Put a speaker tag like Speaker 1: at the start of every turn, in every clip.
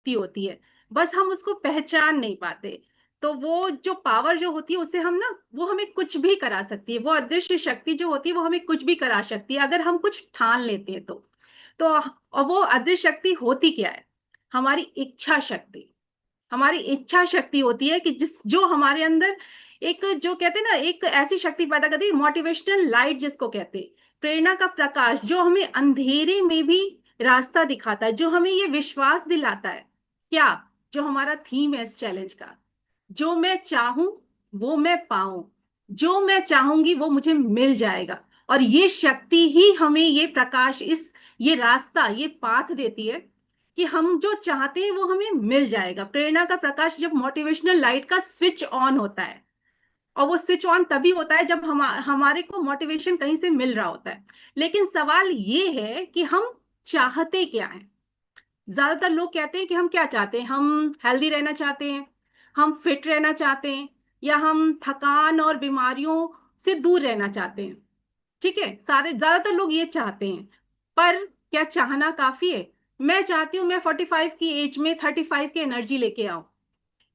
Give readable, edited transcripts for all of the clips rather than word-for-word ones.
Speaker 1: शक्ति होती है, बस हम उसको पहचान नहीं पाते। तो वो जो पावर जो होती है उसे हम ना, वो हमें कुछ भी करा सकती है, वो अदृश्य शक्ति जो होती है वो हमें कुछ भी करा सकती है अगर हम कुछ ठान लेते हैं तो और वो अदृश्य शक्ति होती क्या है? हमारी इच्छा शक्ति। हमारी इच्छा शक्ति होती है कि जिस जो हमारे अंदर एक, जो कहते हैं ना, एक ऐसी शक्ति पैदा करती है, मोटिवेशनल लाइट जिसको कहते हैं, प्रेरणा का प्रकाश, जो हमें अंधेरे में भी रास्ता दिखाता है, जो हमें ये विश्वास दिलाता है। क्या? जो हमारा थीम है इस चैलेंज का, जो मैं चाहूं वो मैं पाऊं, जो मैं चाहूंगी वो मुझे मिल जाएगा। और ये शक्ति ही हमें ये प्रकाश, इस ये रास्ता, ये पाथ देती है कि हम जो चाहते हैं वो हमें मिल जाएगा। प्रेरणा का प्रकाश, जब मोटिवेशनल लाइट का स्विच ऑन होता है, और वो स्विच ऑन तभी होता है जब हमारे को मोटिवेशन कहीं से मिल रहा होता है। लेकिन सवाल ये है कि हम चाहते क्या है? ज्यादातर लोग कहते हैं कि हम क्या चाहते हैं, हम हेल्दी रहना चाहते हैं, हम फिट रहना चाहते हैं, या हम थकान और बीमारियों से दूर रहना चाहते हैं। ठीक है, सारे ज्यादातर लोग ये चाहते हैं। पर क्या चाहना काफी है? मैं चाहती हूँ मैं 45 की एज में 35 की एनर्जी लेके आऊं,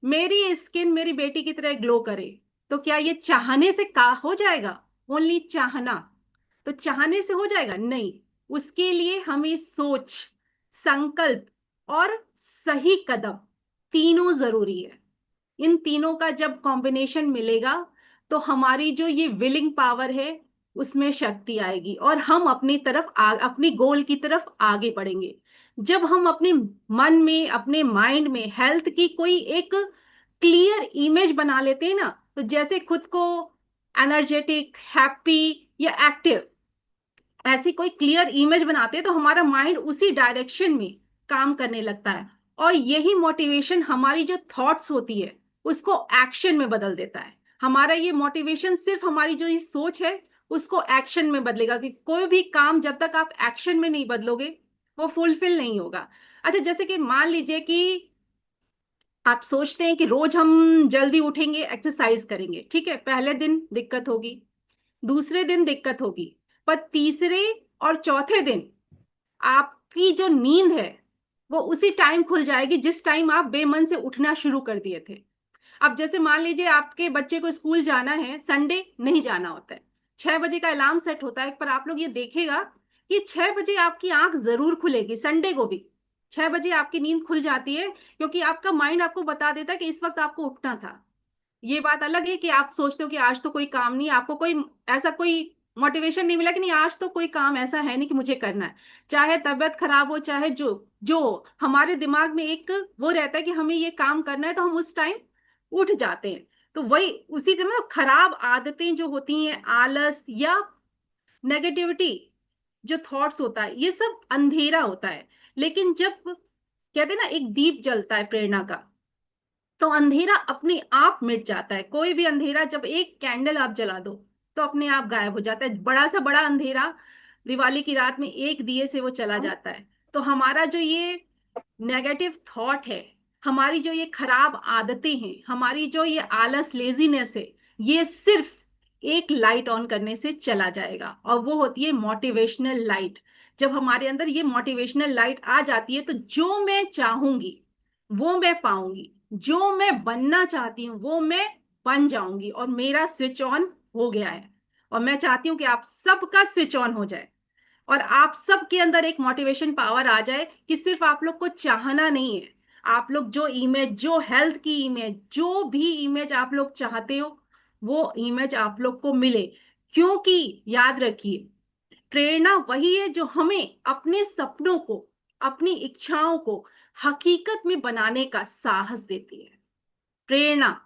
Speaker 1: मेरी स्किन मेरी बेटी की तरह ग्लो करे। तो क्या ये चाहने से का हो जाएगा? ओनली चाहना तो चाहने से हो जाएगा? नहीं। उसके लिए हमें सोच, संकल्प और सही कदम, तीनों जरूरी है। इन तीनों का जब कॉम्बिनेशन मिलेगा तो हमारी जो ये विलिंग पावर है उसमें शक्ति आएगी, और हम अपनी तरफ अपनी गोल की तरफ आगे बढ़ेंगे। जब हम अपने मन में, अपने माइंड में हेल्थ की कोई एक क्लियर इमेज बना लेते हैं ना, तो जैसे खुद को एनर्जेटिक, हैप्पी या एक्टिव, ऐसी कोई क्लियर इमेज बनाते हैं तो हमारा माइंड उसी डायरेक्शन में काम करने लगता है। और यही मोटिवेशन हमारी जो थॉट्स होती है उसको एक्शन में बदल देता है। हमारा ये मोटिवेशन सिर्फ हमारी जो ये सोच है उसको एक्शन में बदलेगा, कि कोई भी काम जब तक आप एक्शन में नहीं बदलोगे वो फुलफिल नहीं होगा। अच्छा, जैसे कि मान लीजिए कि आप सोचते हैं कि रोज हम जल्दी उठेंगे, एक्सरसाइज करेंगे, ठीक है, पहले दिन दिक्कत होगी, दूसरे दिन दिक्कत होगी, पर तीसरे और चौथे दिन आपकी जो नींद है वो उसी टाइम खुल जाएगी जिस टाइम आप बेमन से उठना शुरू कर दिए थे। अब जैसे मान लीजिए आपके बच्चे को स्कूल जाना है, संडे नहीं जाना होता है, 6 बजे का अलार्म सेट होता है, पर आप लोग ये देखेगा कि 6 बजे आपकी आंख जरूर खुलेगी, संडे को भी 6 बजे आपकी नींद खुल जाती है, क्योंकि आपका माइंड आपको बता देता है कि इस वक्त आपको उठना था। ये बात अलग है कि आप सोचते हो कि आज तो कोई काम नहीं, आपको कोई ऐसा कोई मोटिवेशन नहीं मिला कि नहीं आज तो कोई काम ऐसा है नहीं कि मुझे करना है, चाहे तबीयत खराब हो, चाहे जो जो हमारे दिमाग में एक वो रहता है कि हमें ये काम करना है, तो हम उस टाइम उठ जाते हैं। तो वही उसी तरह मतलब खराब आदतें जो होती हैं, आलस या नेगेटिविटी, जो थॉट्स होता है, ये सब अंधेरा होता है। लेकिन जब कहते हैं ना एक दीप जलता है प्रेरणा का, तो अंधेरा अपने आप मिट जाता है। कोई भी अंधेरा जब एक कैंडल आप जला दो तो अपने आप गायब हो जाता है। बड़ा सा बड़ा अंधेरा दिवाली की रात में एक दिए से वो चला जाता है। तो हमारा जो ये नेगेटिव थॉट है, हमारी जो ये खराब आदतें हैं, हमारी जो ये आलस, लेजीनेस है, ये सिर्फ एक लाइट ऑन करने से चला जाएगा, और वो होती है मोटिवेशनल लाइट। जब हमारे अंदर ये मोटिवेशनल लाइट आ जाती है तो जो मैं चाहूंगी वो मैं पाऊंगी, जो मैं बनना चाहती हूँ वो मैं बन जाऊंगी, और मेरा स्विच ऑन हो गया है। और मैं चाहती हूँ कि आप सबका स्विच ऑन हो जाए, और आप सबके अंदर एक मोटिवेशन पावर आ जाए कि सिर्फ आप लोग को चाहना नहीं है, आप लोग जो इमेज, जो हेल्थ की इमेज, जो भी इमेज आप लोग चाहते हो वो इमेज आप लोग को मिले। क्योंकि याद रखिए, प्रेरणा वही है जो हमें अपने सपनों को, अपनी इच्छाओं को हकीकत में बनाने का साहस देती है। प्रेरणा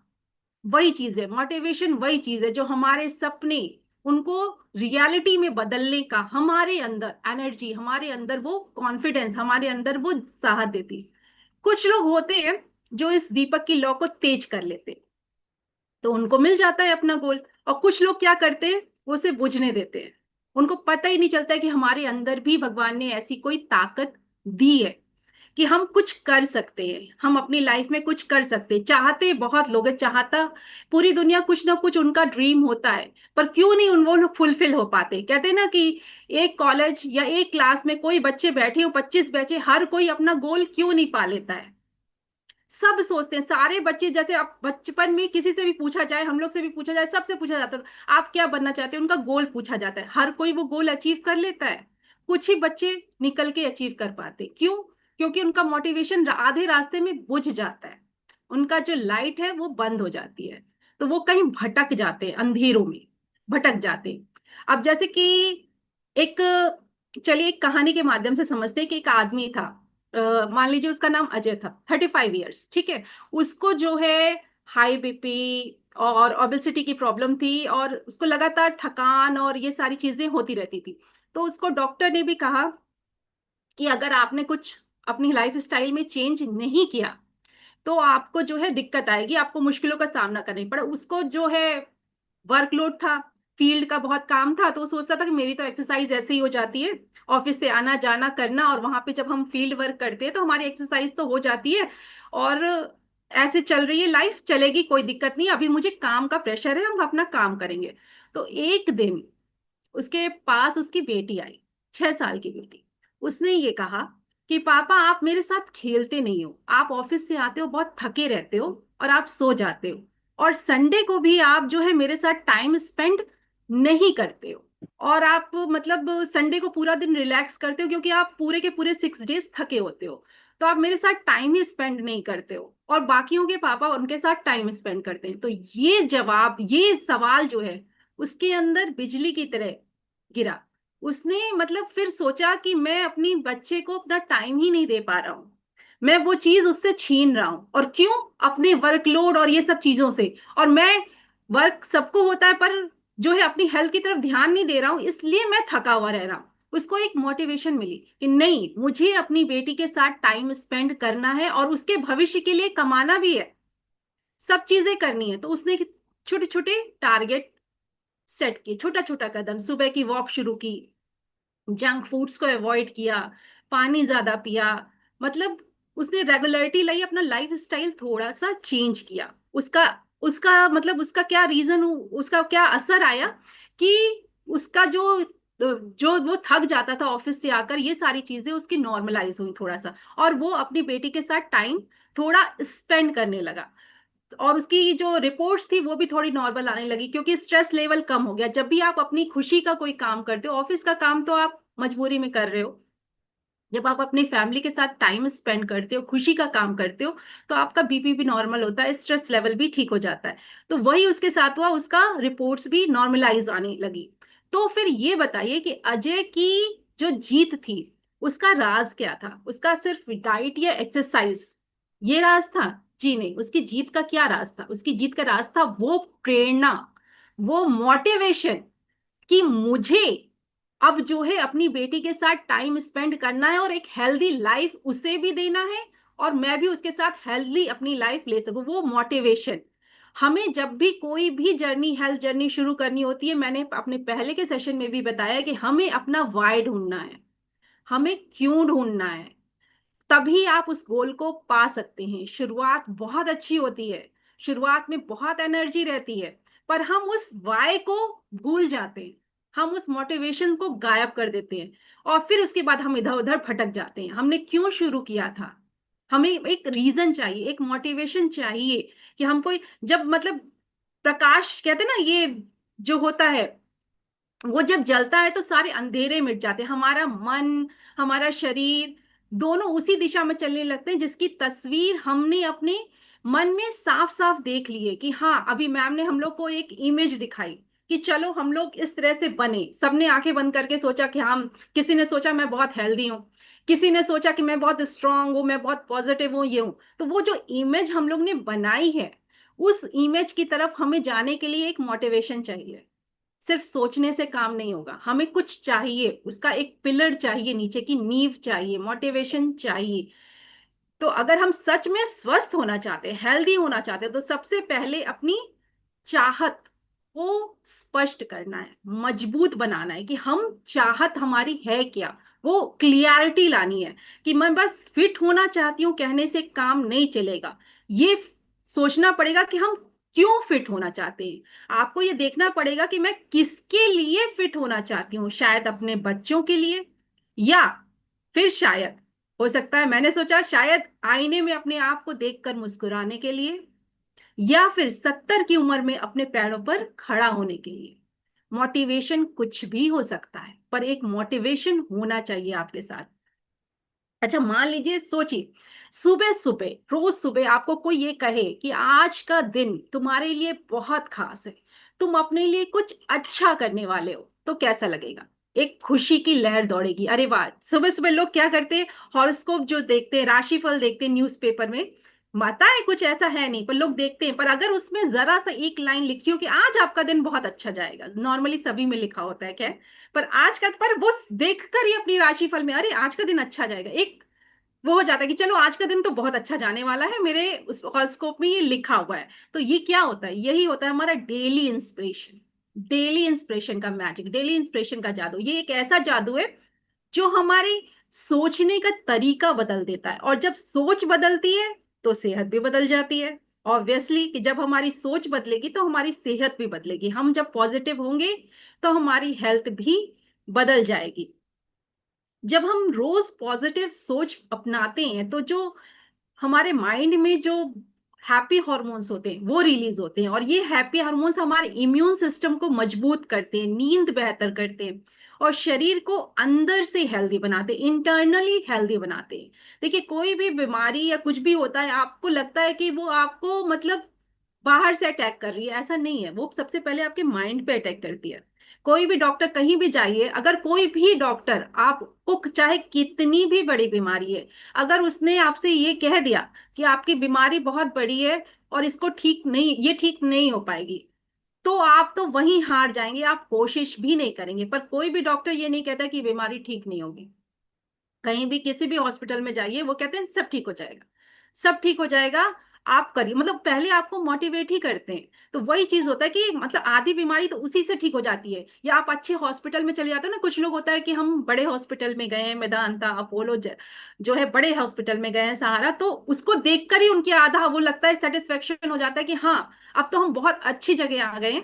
Speaker 1: वही चीज है, मोटिवेशन वही चीज है जो हमारे सपने, उनको रियलिटी में बदलने का हमारे अंदर एनर्जी, हमारे अंदर वो कॉन्फिडेंस, हमारे अंदर वो साहस देती है। कुछ लोग होते हैं जो इस दीपक की लौ को तेज कर लेते हैं, तो उनको मिल जाता है अपना गोल। और कुछ लोग क्या करते हैं, वो उसे बुझने देते हैं, उनको पता ही नहीं चलता है कि हमारे अंदर भी भगवान ने ऐसी कोई ताकत दी है कि हम कुछ कर सकते हैं, हम अपनी लाइफ में कुछ कर सकते हैं। चाहते बहुत लोग हैं, चाहता पूरी दुनिया, कुछ ना कुछ उनका ड्रीम होता है, पर क्यों नहीं उन वो लोग फुलफिल हो पाते। कहते हैं ना कि एक कॉलेज या एक क्लास में कोई बच्चे बैठे हो, 25 बच्चे, हर कोई अपना गोल क्यों नहीं पा लेता है? सब सोचते हैं, सारे बच्चे, जैसे अब बचपन में किसी से भी पूछा जाए, हम लोग से भी पूछा जाए, सबसे पूछा जाता था आप क्या बनना चाहते हैं, उनका गोल पूछा जाता है, हर कोई वो गोल अचीव कर लेता है, कुछ ही बच्चे निकल के अचीव कर पाते। क्यों? क्योंकि उनका मोटिवेशन आधे रास्ते में बुझ जाता है, उनका जो लाइट है वो बंद हो जाती है, तो वो कहीं भटक जाते हैं, अंधेरों में भटक जाते हैं। अब जैसे कि एक, चलिए एक कहानी के माध्यम से समझते हैं कि एक आदमी था, मान लीजिए उसका नाम अजय था, 35 ईयर्स, ठीक है। उसको जो है हाई बीपी और ओबेसिटी की प्रॉब्लम थी, और उसको लगातार थकान और ये सारी चीजें होती रहती थी। तो उसको डॉक्टर ने भी कहा कि अगर आपने कुछ अपनी लाइफ स्टाइल में चेंज नहीं किया तो आपको जो है दिक्कत आएगी, आपको मुश्किलों का सामना करना पड़ा। उसको जो है वर्कलोड था, फील्ड का बहुत काम था, तो वो सोचता था कि मेरी तो एक्सरसाइज ऐसे ही हो जाती है, ऑफिस से आना जाना करना, और वहां पे जब हम फील्ड वर्क करते हैं तो हमारी एक्सरसाइज तो हो जाती है, और ऐसे चल रही है लाइफ, चलेगी, कोई दिक्कत नहीं, अभी मुझे काम का प्रेशर है, हम अपना काम करेंगे। तो एक दिन उसके पास उसकी बेटी आई, 6 साल की बेटी। उसने ये कहा कि पापा आप मेरे साथ खेलते नहीं हो, आप ऑफिस से आते हो बहुत थके रहते हो और आप सो जाते हो, और संडे को भी आप जो है मेरे साथ टाइम स्पेंड नहीं करते हो, और आप मतलब संडे को पूरा दिन रिलैक्स करते हो क्योंकि आप पूरे के पूरे 6 डेज थके होते हो, तो आप मेरे साथ टाइम ही स्पेंड नहीं करते हो, और बाकियों के पापा उनके साथ टाइम स्पेंड करते हैं। तो ये जवाब, ये सवाल जो है उसके अंदर बिजली की तरह गिरा। उसने मतलब फिर सोचा कि मैं अपनी बच्चे को अपना टाइम ही नहीं दे पा रहा हूं, मैं वो चीज उससे छीन रहा हूं, और क्यों? अपने वर्कलोड और ये सब चीजों से। और मैं, वर्क सबको होता है पर जो है अपनी हेल्थ की तरफ ध्यान नहीं दे रहा हूं, इसलिए मैं थका हुआ रह रहा हूं। उसको एक मोटिवेशन मिली कि नहीं, मुझे अपनी बेटी के साथ टाइम स्पेंड करना है और उसके भविष्य के लिए कमाना भी है, सब चीजें करनी है। तो उसने छोटे छोटे टारगेट सेट किए, छोटा छोटा कदम, सुबह की वॉक शुरू की, जंक फूड्स को अवॉइड किया, पानी ज्यादा पिया, मतलब उसने रेगुलरिटी लाई, अपना लाइफ स्टाइल थोड़ा सा चेंज किया। उसका उसका मतलब उसका क्या रीजन, उसका क्या असर आया कि उसका जो वो थक जाता था ऑफिस से आकर, ये सारी चीजें उसकी नॉर्मलाइज हुई थोड़ा सा, और वो अपनी बेटी के साथ टाइम थोड़ा स्पेंड करने लगा, और उसकी जो रिपोर्ट्स थी वो भी थोड़ी नॉर्मल आने लगी, क्योंकि स्ट्रेस लेवल कम हो गया। जब भी आप अपनी खुशी का कोई काम करते हो, ऑफिस का काम तो आप मजबूरी में कर रहे हो, जब आप अपनी फैमिली के साथ टाइम स्पेंड करते हो, खुशी का काम करते हो, तो आपका बीपी भी नॉर्मल होता है, स्ट्रेस लेवल भी ठीक हो जाता है। तो वही उसके साथ हुआ, उसका रिपोर्ट्स भी नॉर्मलाइज आने लगी। तो फिर ये बताइए कि अजय की जो जीत थी, उसका राज क्या था? उसका सिर्फ डाइट या एक्सरसाइज ये राज था? जी नहीं, उसकी जीत का क्या राज था? उसकी जीत का राज था वो प्रेरणा, वो मोटिवेशन, कि मुझे अब जो है अपनी बेटी के साथ टाइम स्पेंड करना है, और एक हेल्दी लाइफ उसे भी देना है, और मैं भी उसके साथ हेल्दी अपनी लाइफ ले सकूं, वो मोटिवेशन। हमें जब भी कोई भी जर्नी, हेल्थ जर्नी शुरू करनी होती है, मैंने अपने पहले के सेशन में भी बताया कि हमें अपना वाई ढूंढना है, हमें क्यों ढूंढना है, तभी आप उस गोल को पा सकते हैं। शुरुआत बहुत अच्छी होती है, शुरुआत में बहुत एनर्जी रहती है, पर हम उस वाई को भूल जाते हैं, हम उस मोटिवेशन को गायब कर देते हैं, और फिर उसके बाद हम इधर उधर भटक जाते हैं। हमने क्यों शुरू किया था? हमें एक रीजन चाहिए, एक मोटिवेशन चाहिए, कि हमको जब मतलब प्रकाश कहते हैं ना, ये जो होता है वो जब जलता है तो सारे अंधेरे मिट जाते हैं, हमारा मन, हमारा शरीर दोनों उसी दिशा में चलने लगते हैं, जिसकी तस्वीर हमने अपने मन में साफ साफ देख ली है। कि हाँ, अभी मैम ने हम लोग को एक इमेज दिखाई कि चलो हम लोग इस तरह से बने, सबने आंखें बंद करके सोचा कि हम, किसी ने सोचा मैं बहुत हेल्दी हूँ, किसी ने सोचा कि मैं बहुत स्ट्रांग हूँ, मैं बहुत पॉजिटिव हूँ, ये हूँ। तो वो जो इमेज हम लोग ने बनाई है, उस इमेज की तरफ हमें जाने के लिए एक मोटिवेशन चाहिए। सिर्फ सोचने से काम नहीं होगा, हमें कुछ चाहिए, उसका एक पिलर चाहिए, नीचे की नींव चाहिए, मोटिवेशन चाहिए। तो अगर हम सच में स्वस्थ होना चाहते हैं, हेल्दी होना चाहते हैं, तो सबसे पहले अपनी चाहत को स्पष्ट करना है, मजबूत बनाना है, कि हम चाहत हमारी है क्या, वो क्लियरिटी लानी है। कि मैं बस फिट होना चाहती हूँ कहने से काम नहीं चलेगा, ये सोचना पड़ेगा कि हम क्यों फिट होना चाहते हैं। आपको ये देखना पड़ेगा कि मैं किसके लिए फिट होना चाहती हूँ, शायद अपने बच्चों के लिए, या फिर शायद हो सकता है मैंने सोचा शायद आईने में अपने आप को देखकर मुस्कुराने के लिए, या फिर 70 की उम्र में अपने पैरों पर खड़ा होने के लिए। मोटिवेशन कुछ भी हो सकता है, पर एक मोटिवेशन होना चाहिए आपके साथ। अच्छा मान लीजिए, सोचिए, सुबह सुबह, रोज सुबह आपको कोई ये कहे कि आज का दिन तुम्हारे लिए बहुत खास है, तुम अपने लिए कुछ अच्छा करने वाले हो, तो कैसा लगेगा? एक खुशी की लहर दौड़ेगी। अरे वाह! सुबह सुबह लोग क्या करते हैं, हॉरोस्कोप जो देखते हैं, राशिफल देखते हैं न्यूज़पेपर में, माता है कुछ ऐसा है नहीं, पर लोग देखते हैं। पर अगर उसमें जरा सा एक लाइन लिखी हो कि आज आपका दिन बहुत अच्छा जाएगा, नॉर्मली सभी में लिखा होता है क्या, पर आज का, पर वो देखकर ही अपनी राशिफल में अरे आज का दिन अच्छा जाएगा, एक वो हो जाता है कि चलो आज का दिन तो बहुत अच्छा जाने वाला है, मेरे उस हॉरोस्कोप में ये लिखा हुआ है। तो ये क्या होता है, यही होता है हमारा डेली इंस्पिरेशन। डेली इंस्पिरेशन का मैजिक, डेली इंस्पिरेशन का जादू, ये एक ऐसा जादू है जो हमारी सोचने का तरीका बदल देता है। और जब सोच बदलती है तो सेहत भी बदल जाती है। ऑब्वियसली कि जब हमारी सोच बदलेगी तो हमारी सेहत भी बदलेगी। हम जब पॉजिटिव होंगे तो हमारी हेल्थ भी बदल जाएगी। जब हम रोज पॉजिटिव सोच अपनाते हैं तो जो हमारे माइंड में जो हैप्पी हार्मोन्स होते हैं वो रिलीज होते हैं, और ये हैप्पी हार्मोन्स हमारे इम्यून सिस्टम को मजबूत करते हैं, नींद बेहतर करते हैं, और शरीर को अंदर से हेल्दी बनाते हैं, इंटरनली हेल्दी बनाते हैं। देखिए कोई भी बीमारी या कुछ भी होता है, आपको लगता है कि वो आपको मतलब बाहर से अटैक कर रही है, ऐसा नहीं है। वो सबसे पहले आपके माइंड पे अटैक करती है। कोई भी डॉक्टर कहीं भी जाइए, अगर कोई भी डॉक्टर आपको चाहे कितनी भी बड़ी बीमारी है, अगर उसने आपसे ये कह दिया कि आपकी बीमारी बहुत बड़ी है और इसको ठीक नहीं, ये ठीक नहीं हो पाएगी, तो आप तो वहीं हार जाएंगे, आप कोशिश भी नहीं करेंगे। पर कोई भी डॉक्टर ये नहीं कहता कि बीमारी ठीक नहीं होगी। कहीं भी किसी भी हॉस्पिटल में जाइए, वो कहते हैं सब ठीक हो जाएगा, सब ठीक हो जाएगा, आप करिए। मतलब पहले आपको मोटिवेट ही करते हैं। तो वही चीज होता है कि मतलब आधी बीमारी तो उसी से ठीक हो जाती है। या आप अच्छे हॉस्पिटल में चले जाते हो ना, कुछ लोग होता है कि हम बड़े हॉस्पिटल में गए हैं, मेदांता, अपोलो जो है बड़े हॉस्पिटल में गए हैं, सहारा, तो उसको देखकर ही उनकी आधा वो लगता है, सेटिस्फेक्शन हो जाता है कि हाँ अब तो हम बहुत अच्छी जगह आ गए हैं,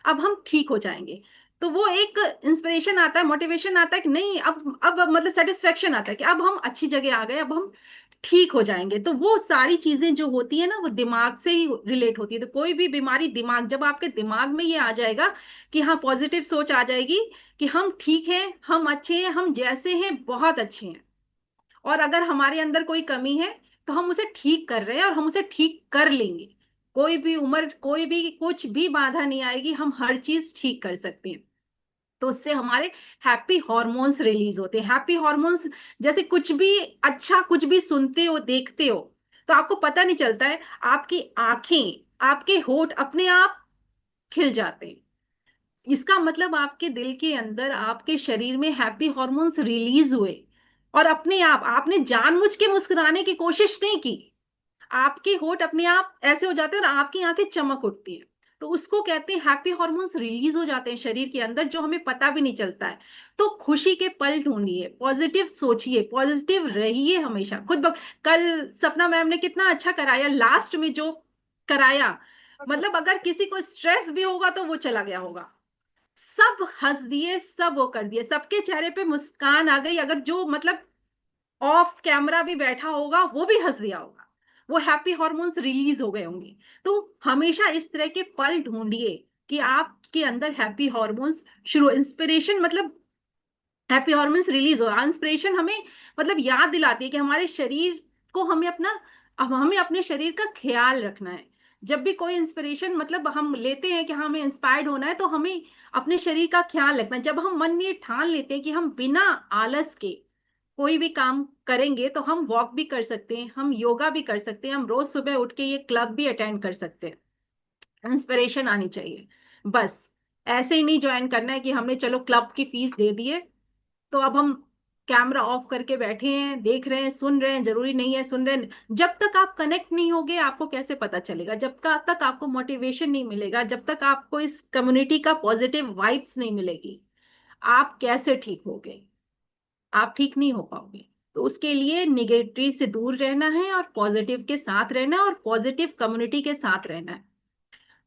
Speaker 1: अब हम ठीक हो जाएंगे। तो वो एक इंस्पिरेशन आता है, मोटिवेशन आता है कि नहीं, अब मतलब सेटिस्फेक्शन आता है कि अब हम अच्छी जगह आ गए, अब हम ठीक हो जाएंगे। तो वो सारी चीजें जो होती है ना, वो दिमाग से ही रिलेट होती है। तो कोई भी बीमारी, दिमाग, जब आपके दिमाग में ये आ जाएगा कि हाँ, पॉजिटिव सोच आ जाएगी कि हम ठीक हैं, हम अच्छे हैं, हम जैसे हैं बहुत अच्छे हैं, और अगर हमारे अंदर कोई कमी है तो हम उसे ठीक कर रहे हैं और हम उसे ठीक कर लेंगे। कोई भी उम्र, कोई भी कुछ भी बाधा नहीं आएगी, हम हर चीज ठीक कर सकते हैं। तो उससे हमारे हैप्पी हॉर्मोन्स रिलीज होते हैं। हैप्पी हॉर्मोन्स, जैसे कुछ भी अच्छा, कुछ भी सुनते हो, देखते हो, तो आपको पता नहीं चलता है, आपकी आंखें, आपके होठ अपने आप खिल जाते हैं। इसका मतलब आपके दिल के अंदर, आपके शरीर में हैप्पी हॉर्मोन्स रिलीज हुए, और अपने आप, आपने जानबूझ के मुस्कुराने की कोशिश नहीं की, आपके होठ अपने आप ऐसे हो जाते हैं और आपकी आंखें चमक उठती हैं। तो उसको कहते हैं हैप्पी हॉर्मोन्स रिलीज हो जाते हैं शरीर के अंदर, जो हमें पता भी नहीं चलता है। तो खुशी के पल ढूंढिए, पॉजिटिव सोचिए, पॉजिटिव रहिए हमेशा। कल सपना मैम ने कितना अच्छा कराया, लास्ट में जो कराया, मतलब अगर किसी को स्ट्रेस भी होगा तो वो चला गया होगा। सब हंस दिए, सब वो कर दिए, सबके चेहरे पे मुस्कान आ गई। अगर जो मतलब ऑफ कैमरा भी बैठा होगा वो भी हंस दिया होगा, वो हैप्पी हॉर्मोन्स रिलीज हो गए होंगे। तो हमेशा इस तरह के पल ढूंढिए कि आपके अंदर हैप्पी हॉर्मोन्स शुरू, इंस्पिरेशन मतलब हैप्पी हॉर्मोन्स रिलीज हो। इंस्पिरेशन हमें मतलब याद दिलाती है कि हमारे शरीर को, हमें अपना, अब हमें अपने शरीर का ख्याल रखना है। जब भी कोई इंस्पिरेशन मतलब हम लेते हैं कि हाँ हमें इंस्पायर्ड होना है, तो हमें अपने शरीर का ख्याल रखना है। जब हम मन में ये ठान लेते हैं कि हम बिना आलस के कोई भी काम करेंगे, तो हम वॉक भी कर सकते हैं, हम योगा भी कर सकते हैं, हम रोज सुबह उठ के ये क्लब भी अटेंड कर सकते हैं। इंस्पिरेशन आनी चाहिए बस। ऐसे ही नहीं ज्वाइन करना है कि हमने चलो क्लब की फीस दे दी है, तो अब हम कैमरा ऑफ करके बैठे हैं, देख रहे हैं, सुन रहे हैं, जरूरी नहीं है सुन रहे हैं। जब तक आप कनेक्ट नहीं होगे आपको कैसे पता चलेगा? तक आपको मोटिवेशन नहीं मिलेगा, जब तक आपको इस कम्युनिटी का पॉजिटिव वाइब्स नहीं मिलेगी, आप कैसे ठीक होगे? आप ठीक नहीं हो पाओगे। तो उसके लिए निगेटिव से दूर रहना है और पॉजिटिव के साथ रहना है, और पॉजिटिव कम्युनिटी के साथ रहना है।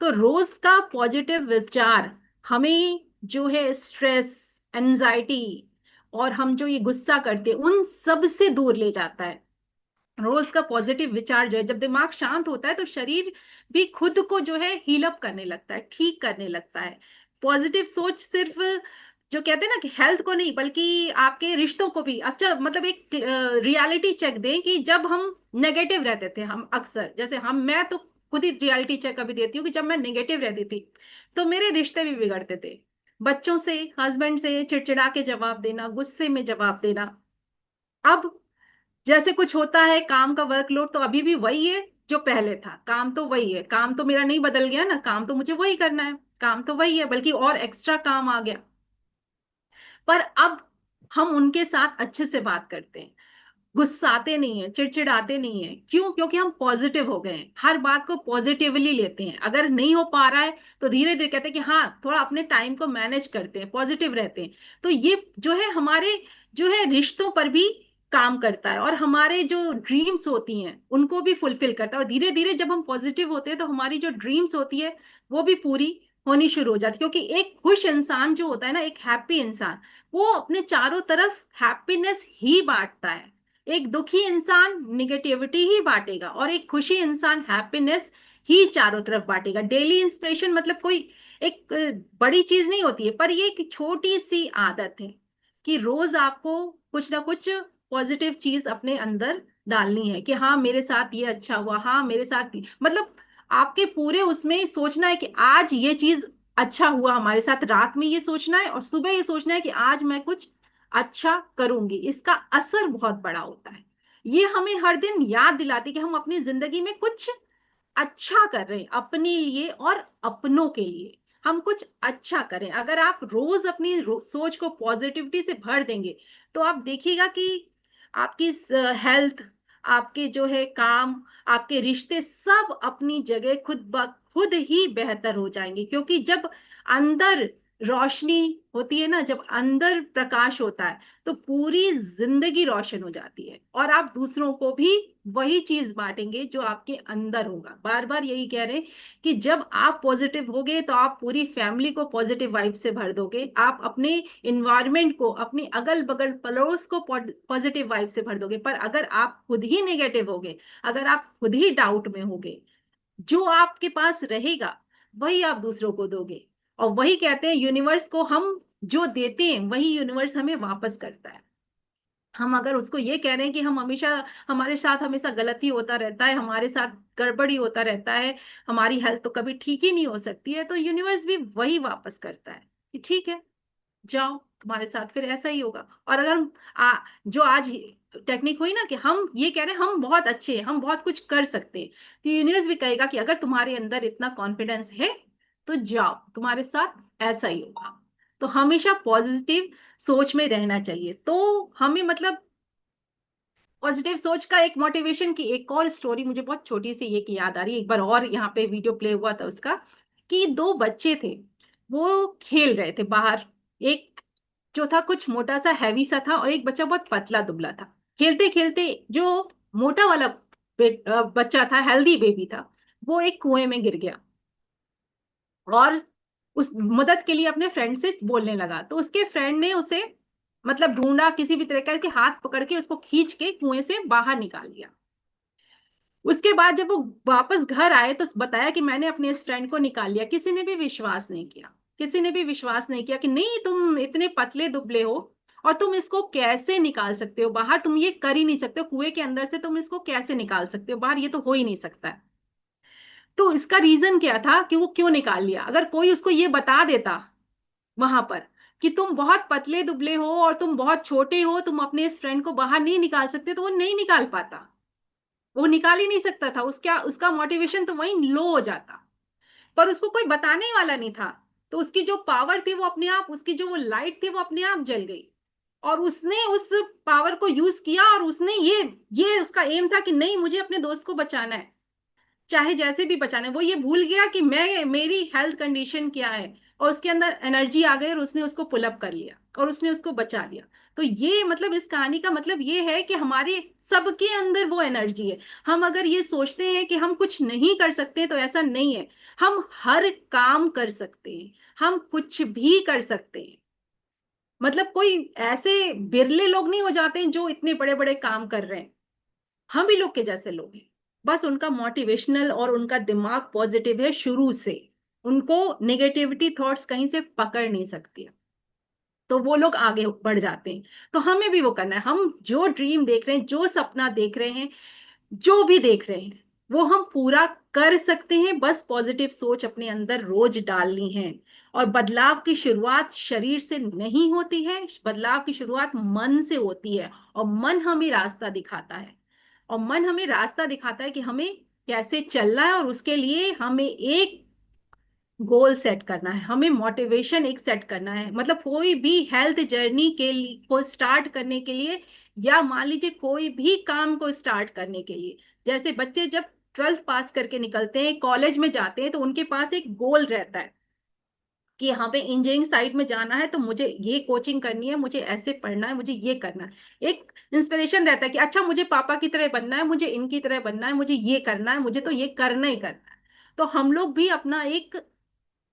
Speaker 1: तो रोज का पॉजिटिव विचार हमें जो है स्ट्रेस, एंजाइटी और हम जो ये गुस्सा करते हैं उन सब से दूर ले जाता है। रोज का पॉजिटिव विचार जो है, जब दिमाग शांत होता है तो शरीर भी खुद को जो है हील अप करने लगता है, ठीक करने लगता है। पॉजिटिव सोच सिर्फ जो कहते हैं ना कि हेल्थ को नहीं बल्कि आपके रिश्तों को भी अच्छा, मतलब एक रियलिटी चेक दें कि जब हम नेगेटिव रहते थे, हम अक्सर जैसे हम मैं तो खुद ही रियलिटी चेक अभी देती हूँ कि जब मैं नेगेटिव रहती थी तो मेरे रिश्ते भी बिगड़ते थे। बच्चों से, हस्बैंड से चिड़चिड़ा के जवाब देना, गुस्से में जवाब देना। अब जैसे कुछ होता है काम का वर्कलोड तो अभी भी वही है जो पहले था, काम तो वही है, काम तो मेरा नहीं बदल गया ना, काम तो मुझे वही करना है, काम तो वही है, बल्कि और एक्स्ट्रा काम आ गया। पर अब हम उनके साथ अच्छे से बात करते हैं, गुस्साते नहीं है, चिड़चिड़ाते नहीं है। क्यों? क्योंकि हम पॉजिटिव हो गए हैं, हर बात को पॉजिटिवली लेते हैं। अगर नहीं हो पा रहा है तो धीरे धीरे कहते हैं कि हाँ थोड़ा अपने टाइम को मैनेज करते हैं, पॉजिटिव रहते हैं। तो ये जो है हमारे जो है रिश्तों पर भी काम करता है और हमारे जो ड्रीम्स होती हैं उनको भी फुलफिल करता है। और धीरे धीरे जब हम पॉजिटिव होते हैं तो हमारी जो ड्रीम्स होती है वो भी पूरी होनी शुरू हो जाती है। क्योंकि एक खुश इंसान जो होता है ना, एक हैप्पी इंसान, वो अपने चारों तरफ हैप्पीनेस ही बांटता है। एक दुखी इंसान निगेटिविटी ही बांटेगा और एक खुशी इंसान हैप्पीनेस ही चारों तरफ बांटेगा। डेली इंस्पिरेशन मतलब कोई एक बड़ी चीज नहीं होती है, पर ये एक छोटी सी आदत है कि रोज आपको कुछ ना कुछ पॉजिटिव चीज अपने अंदर डालनी है कि हाँ मेरे साथ ये अच्छा हुआ, हाँ मेरे साथ मतलब आपके पूरे उसमें सोचना है कि आज ये चीज अच्छा हुआ हमारे साथ, रात में ये सोचना है और सुबह ये सोचना है कि आज मैं कुछ अच्छा करूंगी। इसका असर बहुत बड़ा होता है। ये हमें हर दिन याद दिलाती कि हम अपनी जिंदगी में कुछ अच्छा कर रहे हैं अपने लिए और अपनों के लिए। हम कुछ अच्छा करें। अगर आप रोज अपनी सोच को पॉजिटिविटी से भर देंगे तो आप देखिएगा कि आपकी हेल्थ, आपके जो है काम, आपके रिश्ते सब अपनी जगह खुद ब खुद ही बेहतर हो जाएंगे। क्योंकि जब अंदर रोशनी होती है ना, जब अंदर प्रकाश होता है तो पूरी जिंदगी रोशन हो जाती है और आप दूसरों को भी वही चीज बांटेंगे जो आपके अंदर होगा। बार बार यही कह रहे हैं कि जब आप पॉजिटिव होगे तो आप पूरी फैमिली को पॉजिटिव वाइब से भर दोगे, आप अपने इन्वायरमेंट को, अपनी अगल बगल पड़ोस को पॉजिटिव वाइब से भर दोगे। पर अगर आप खुद ही नेगेटिव होगे, अगर आप खुद ही डाउट में होगे, जो आपके पास रहेगा वही आप दूसरों को दोगे। और वही कहते हैं यूनिवर्स को हम जो देते हैं वही यूनिवर्स हमें वापस करता है। हम अगर उसको ये कह रहे हैं कि हम हमेशा, हमारे साथ हमेशा गलती होता रहता है, हमारे साथ गड़बड़ी होता रहता है, हमारी हेल्थ तो कभी ठीक ही नहीं हो सकती है, तो यूनिवर्स भी वही वापस करता है कि ठीक है जाओ, तुम्हारे साथ फिर ऐसा ही होगा। और अगर जो आज टेक्निक हुई ना कि हम ये कह रहे हैं हम बहुत अच्छे हैं, हम बहुत कुछ कर सकते हैं, तो यूनिवर्स भी कहेगा कि अगर तुम्हारे अंदर इतना कॉन्फिडेंस है तो जाओ, तुम्हारे साथ ऐसा ही होगा। तो हमेशा पॉजिटिव सोच में रहना चाहिए। तो हमें मतलब पॉजिटिव सोच का एक मोटिवेशन की एक और स्टोरी मुझे बहुत छोटी सी ये की याद आ रही है। एक बार और यहाँ पे वीडियो प्ले हुआ था उसका, कि दो बच्चे थे, वो खेल रहे थे बाहर। एक जो था कुछ मोटा सा हैवी सा था और एक बच्चा बहुत पतला दुबला था। खेलते खेलते जो मोटा वाला बच्चा था, हेल्दी बेबी था, वो एक कुएं में गिर गया और उस मदद के लिए अपने फ्रेंड से बोलने लगा। तो उसके फ्रेंड ने उसे मतलब ढूंढा, किसी भी तरह के हाथ पकड़ के उसको खींच के कुएं से बाहर निकाल लिया। उसके बाद जब वो वापस घर आए तो बताया कि मैंने अपने इस फ्रेंड को निकाल लिया। किसी ने भी विश्वास नहीं किया, किसी ने भी विश्वास नहीं किया कि नहीं तुम इतने पतले दुबले हो और तुम इसको कैसे निकाल सकते हो बाहर, तुम ये कर ही नहीं सकते हो, कुएं के अंदर से तुम इसको कैसे निकाल सकते हो बाहर, ये तो हो ही नहीं सकता है। तो इसका रीजन क्या था कि वो क्यों निकाल लिया? अगर कोई उसको ये बता देता वहां पर कि तुम बहुत पतले दुबले हो और तुम बहुत छोटे हो, तुम अपने इस फ्रेंड को बाहर नहीं निकाल सकते, तो वो नहीं निकाल पाता, वो निकाल ही नहीं सकता था। उसका उसका मोटिवेशन तो वहीं लो हो जाता। पर उसको कोई बताने वाला नहीं था, तो उसकी जो पावर थी वो अपने आप, उसकी जो वो लाइट थी वो अपने आप जल गई। और उसने उस पावर को यूज किया और उसने ये उसका एम था कि नहीं मुझे अपने दोस्त को बचाना है, चाहे जैसे भी बचाना है। वो ये भूल गया कि मैं, मेरी हेल्थ कंडीशन क्या है, और उसके अंदर एनर्जी आ गई और उसने उसको पुल अप कर लिया और उसने उसको बचा लिया। तो ये मतलब इस कहानी का मतलब ये है कि हमारे सबके अंदर वो एनर्जी है। हम अगर ये सोचते हैं कि हम कुछ नहीं कर सकते तो ऐसा नहीं है, हम हर काम कर सकते हैं, हम कुछ भी कर सकते हैं। मतलब कोई ऐसे बिरले लोग नहीं हो जाते हैं जो इतने बड़े बड़े काम कर रहे हैं, हम ही लोग के जैसे लोग हैं। बस उनका मोटिवेशनल और उनका दिमाग पॉजिटिव है शुरू से, उनको नेगेटिविटी थॉट्स कहीं से पकड़ नहीं सकती, तो वो लोग आगे बढ़ जाते हैं। तो हमें भी वो करना है, हम जो ड्रीम देख रहे हैं, जो सपना देख रहे हैं, जो भी देख रहे हैं, वो हम पूरा कर सकते हैं। बस पॉजिटिव सोच अपने अंदर रोज डालनी है। और बदलाव की शुरुआत शरीर से नहीं होती है, बदलाव की शुरुआत मन से होती है। और मन हमें रास्ता दिखाता है, और मन हमें रास्ता दिखाता है कि हमें कैसे चलना है। और उसके लिए हमें एक गोल सेट करना है, हमें मोटिवेशन एक सेट करना है। मतलब कोई भी हेल्थ जर्नी के लिए को स्टार्ट करने के लिए, या मान लीजिए कोई भी काम को स्टार्ट करने के लिए, जैसे बच्चे जब 12th पास करके निकलते हैं, कॉलेज में जाते हैं, तो उनके पास एक गोल रहता है कि यहाँ पे इंजीनियरिंग साइड में जाना है तो मुझे ये कोचिंग करनी है, मुझे ऐसे पढ़ना है, मुझे ये करना है। एक इंस्पिरेशन रहता है कि अच्छा मुझे पापा की तरह बनना है, मुझे इनकी तरह बनना है, मुझे ये करना है, मुझे तो ये करना ही करना है। तो हम लोग भी अपना एक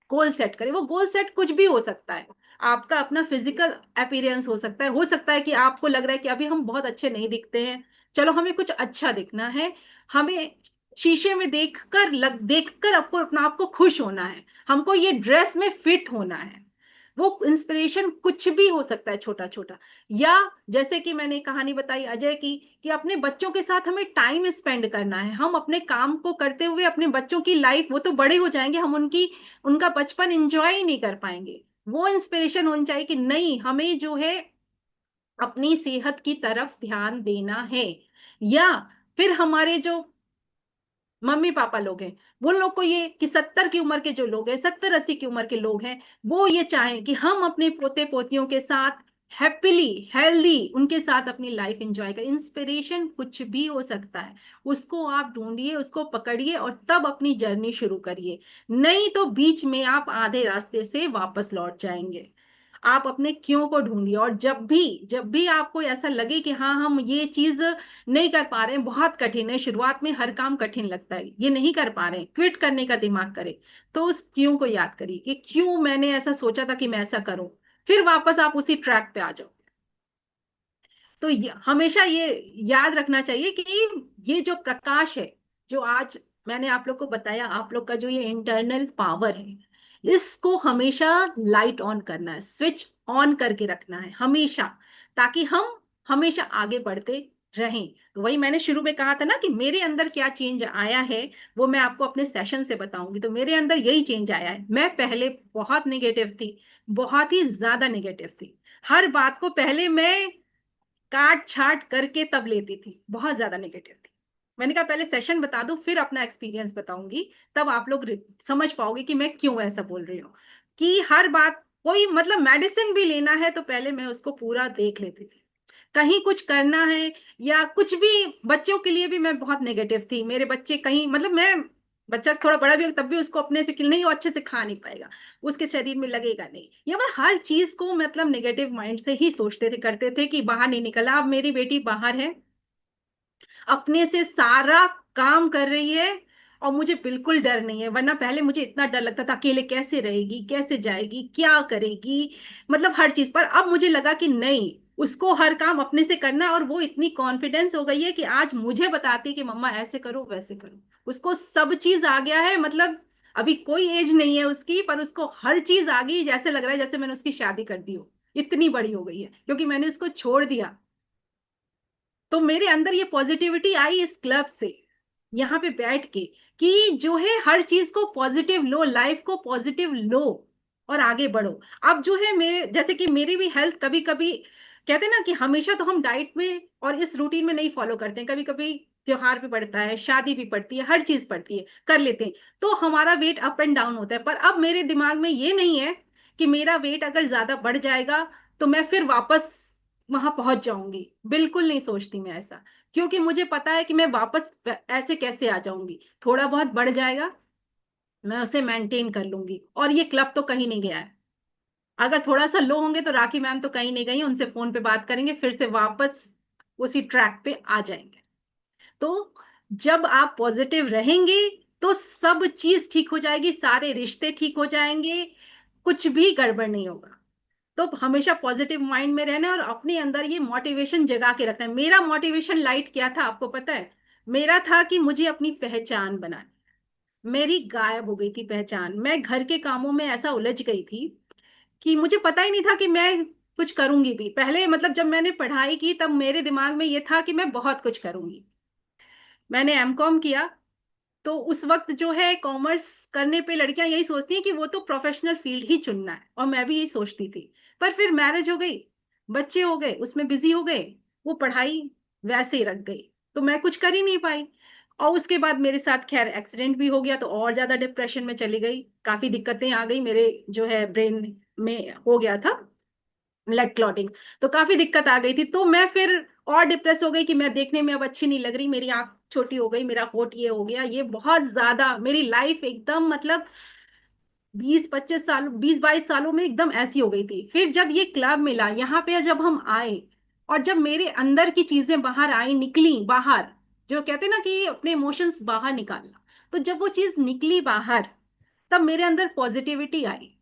Speaker 1: गोल सेट करें। वो गोल सेट कुछ भी हो सकता है, आपका अपना फिजिकल अपीयरेंस हो सकता है कि आपको लग रहा है कि अभी हम बहुत अच्छे नहीं दिखते हैं, चलो हमें कुछ अच्छा दिखना है, हमें शीशे में देखकर आपको अपना आपको खुश होना है, हमको ये ड्रेस में फिट होना है। वो इंस्पिरेशन कुछ भी हो सकता है, छोटा छोटा। या जैसे कि मैंने कहानी बताई अजय की, कि अपने बच्चों के साथ हमें टाइम स्पेंड करना है। हम अपने काम को करते हुए अपने बच्चों की लाइफ, वो तो बड़े हो जाएंगे, हम उनका बचपन एंजॉय ही नहीं कर पाएंगे। वो इंस्पिरेशन होनी चाहिए कि नहीं, हमें जो है अपनी सेहत की तरफ ध्यान देना है। या फिर हमारे जो मम्मी पापा लोग हैं, वो लोग को ये कि 70 की उम्र के जो लोग हैं, 70-80 की उम्र के लोग हैं, वो ये चाहें कि हम अपने पोते पोतियों के साथ हैप्पीली हेल्दी उनके साथ अपनी लाइफ एंजॉय करें। इंस्पिरेशन कुछ भी हो सकता है, उसको आप ढूंढिए, उसको पकड़िए और तब अपनी जर्नी शुरू करिए। नहीं तो बीच में आप आधे रास्ते से वापस लौट जाएंगे। आप अपने क्यों को ढूंढिए, और जब भी आपको ऐसा लगे कि हाँ हम ये चीज नहीं कर पा रहे हैं, बहुत कठिन है, शुरुआत में हर काम कठिन लगता है, ये नहीं कर पा रहे हैं, क्विट करने का दिमाग करे, तो उस क्यों को याद करिए कि क्यों मैंने ऐसा सोचा था कि मैं ऐसा करूं। फिर वापस आप उसी ट्रैक पे आ जाओ। तो हमेशा ये याद रखना चाहिए कि ये जो प्रकाश है, जो आज मैंने आप लोग को बताया, आप लोग का जो ये इंटरनल पावर है, इसको हमेशा लाइट ऑन करना है, स्विच ऑन करके रखना है हमेशा, ताकि हम हमेशा आगे बढ़ते रहें। तो वही मैंने शुरू में कहा था ना कि मेरे अंदर क्या चेंज आया है, वो मैं आपको अपने सेशन से बताऊंगी। तो मेरे अंदर यही चेंज आया है। मैं पहले बहुत निगेटिव थी, बहुत ही ज्यादा निगेटिव थी। हर बात को पहले मैं काट छाट करके तब लेती थी, बहुत ज्यादा नेगेटिव थी। मैंने कहा पहले सेशन बता दो, फिर अपना एक्सपीरियंस बताऊंगी, तब आप लोग समझ पाओगे कि मैं क्यों ऐसा बोल रही हूँ। कि हर बात, कोई मतलब मेडिसिन भी लेना है तो पहले मैं उसको पूरा देख लेती थी। कहीं कुछ करना है या कुछ भी, बच्चों के लिए भी मैं बहुत नेगेटिव थी। मेरे बच्चे कहीं, मतलब मैं, बच्चा थोड़ा बड़ा भी हो तब भी उसको अपने से कि नहीं, वो अच्छे से खा नहीं पाएगा, उसके शरीर में लगेगा नहीं, ये मैं हर चीज को मतलब नेगेटिव माइंड से ही सोचते थे, करते थे कि बाहर नहीं निकला। अब मेरी बेटी बाहर है, अपने से सारा काम कर रही है, और मुझे बिल्कुल डर नहीं है। वरना पहले मुझे इतना डर लगता था, अकेले कैसे रहेगी, कैसे जाएगी, क्या करेगी, मतलब हर चीज पर। अब मुझे लगा कि नहीं, उसको हर काम अपने से करना है, और वो इतनी कॉन्फिडेंस हो गई है कि आज मुझे बताती है कि मम्मा ऐसे करो वैसे करो। उसको सब चीज आ गया है, मतलब अभी कोई एज नहीं है उसकी, पर उसको हर चीज आ गई, जैसे लग रहा है जैसे मैंने उसकी शादी कर दी हो, इतनी बड़ी हो गई है, क्योंकि मैंने उसको छोड़ दिया। तो मेरे अंदर ये पॉजिटिविटी आई इस क्लब से, यहाँ पे बैठ के, कि जो है हर चीज को पॉजिटिव लो, लाइफ को पॉजिटिव लो और आगे बढ़ो। अब जो है मेरे जैसे कि मेरी भी हेल्थ कभी कभी, कहते हैं ना कि हमेशा तो हम डाइट में और इस रूटीन में नहीं फॉलो करते हैं, कभी कभी त्योहार भी पड़ता है, शादी भी पड़ती है, हर चीज पड़ती है, कर लेते हैं, तो हमारा वेट अप एंड डाउन होता है। पर अब मेरे दिमाग में ये नहीं है कि मेरा वेट अगर ज्यादा बढ़ जाएगा तो मैं फिर वापस वहां पहुंच जाऊंगी, बिल्कुल नहीं सोचती मैं ऐसा। क्योंकि मुझे पता है कि मैं वापस ऐसे कैसे आ जाऊंगी, थोड़ा बहुत बढ़ जाएगा, मैं उसे मेंटेन कर लूंगी, और ये क्लब तो कहीं नहीं गया है। अगर थोड़ा सा लो होंगे तो राखी मैम तो कहीं नहीं गई, उनसे फोन पे बात करेंगे, फिर से वापस उसी ट्रैक पे आ जाएंगे। तो जब आप पॉजिटिव रहेंगे तो सब चीज ठीक हो जाएगी, सारे रिश्ते ठीक हो जाएंगे, कुछ भी गड़बड़ नहीं होगा। तो हमेशा पॉजिटिव माइंड में रहना है और अपने अंदर ये मोटिवेशन जगा के रखना है। मेरा मोटिवेशन लाइट क्या था आपको पता है? मेरा था कि मुझे अपनी पहचान बनानी। मेरी गायब हो गई थी पहचान। मैं घर के कामों में ऐसा उलझ गई थी कि मुझे पता ही नहीं था कि मैं कुछ करूंगी भी। पहले मतलब जब मैंने पढ़ाई की तब मेरे दिमाग में ये था कि मैं बहुत कुछ करूंगी। मैंने एमकॉम किया, तो उस वक्त जो है कॉमर्स करने पे लड़कियां यही सोचती हैं कि वो तो प्रोफेशनल फील्ड ही चुनना है, और मैं भी यही सोचती थी। पर फिर मैरिज हो गई, बच्चे हो गए, उसमें बिजी हो गए, वो पढ़ाई वैसे ही रख गई, तो मैं कुछ कर ही नहीं पाई। और उसके बाद मेरे साथ खैर एक्सीडेंट भी हो गया, तो और ज्यादा डिप्रेशन में चली गई। काफी दिक्कतें आ गई मेरे जो है ब्रेन में, हो गया था ब्लड क्लॉटिंग। तो काफी दिक्कत आ गई थी, तो मैं फिर और डिप्रेस हो गई कि मैं देखने में अब अच्छी नहीं लग रही, मेरी आंख छोटी हो गई, मेरा होठ ये हो गया, ये बहुत ज्यादा मेरी लाइफ एकदम मतलब 20-25 साल, 20-22 सालों में एकदम ऐसी हो गई थी। फिर जब ये क्लब मिला यहाँ पे, जब हम आए और जब मेरे अंदर की चीजें बाहर आई, निकली बाहर, जो कहते हैं ना कि अपने इमोशंस बाहर निकालना, तो जब वो चीज निकली बाहर, तब मेरे अंदर पॉजिटिविटी आई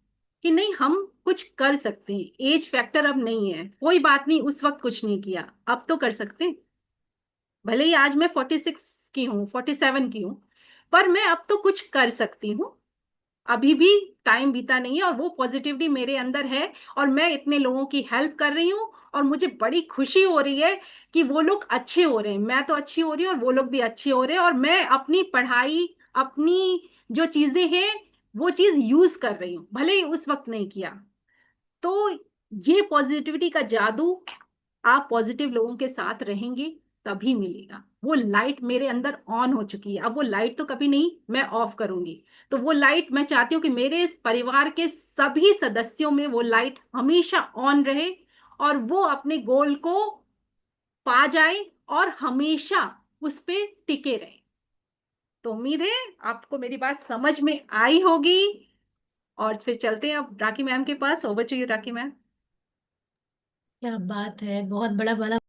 Speaker 1: कि नहीं, हम कुछ कर सकते हैं। एज फैक्टर अब नहीं है, कोई बात नहीं, उस वक्त कुछ नहीं किया, अब तो कर सकते हैं। भले ही आज मैं 46 की हूँ, 47 की हूँ, पर मैं अब तो कुछ कर सकती हूँ। अभी भी टाइम बीता नहीं है, और वो पॉजिटिविटी मेरे अंदर है, और मैं इतने लोगों की हेल्प कर रही हूँ, और मुझे बड़ी खुशी हो रही है कि वो लोग अच्छे हो रहे हैं, मैं तो अच्छी हो रही हूँ और वो लोग भी अच्छे हो रहे हैं, और मैं अपनी पढ़ाई, अपनी जो चीजें हैं, वो चीज यूज कर रही हूँ, भले ही उस वक्त नहीं किया। तो ये पॉजिटिविटी का जादू, आप पॉजिटिव लोगों के साथ रहेंगे तभी मिलेगा। वो लाइट मेरे अंदर ऑन हो चुकी है, अब वो लाइट तो कभी नहीं मैं ऑफ करूंगी। तो वो लाइट मैं चाहती हूँ कि मेरे इस परिवार के सभी सदस्यों में वो लाइट हमेशा ऑन रहे, और वो अपने गोल को पा जाए और हमेशा उस पे टिके रहे। तो उम्मीद है आपको मेरी बात समझ में आई होगी। और फिर चलते हैं अब राखी मैम के पास। Over to you Rakhi ma'am.
Speaker 2: क्या बात है, बहुत बड़ा बड़ा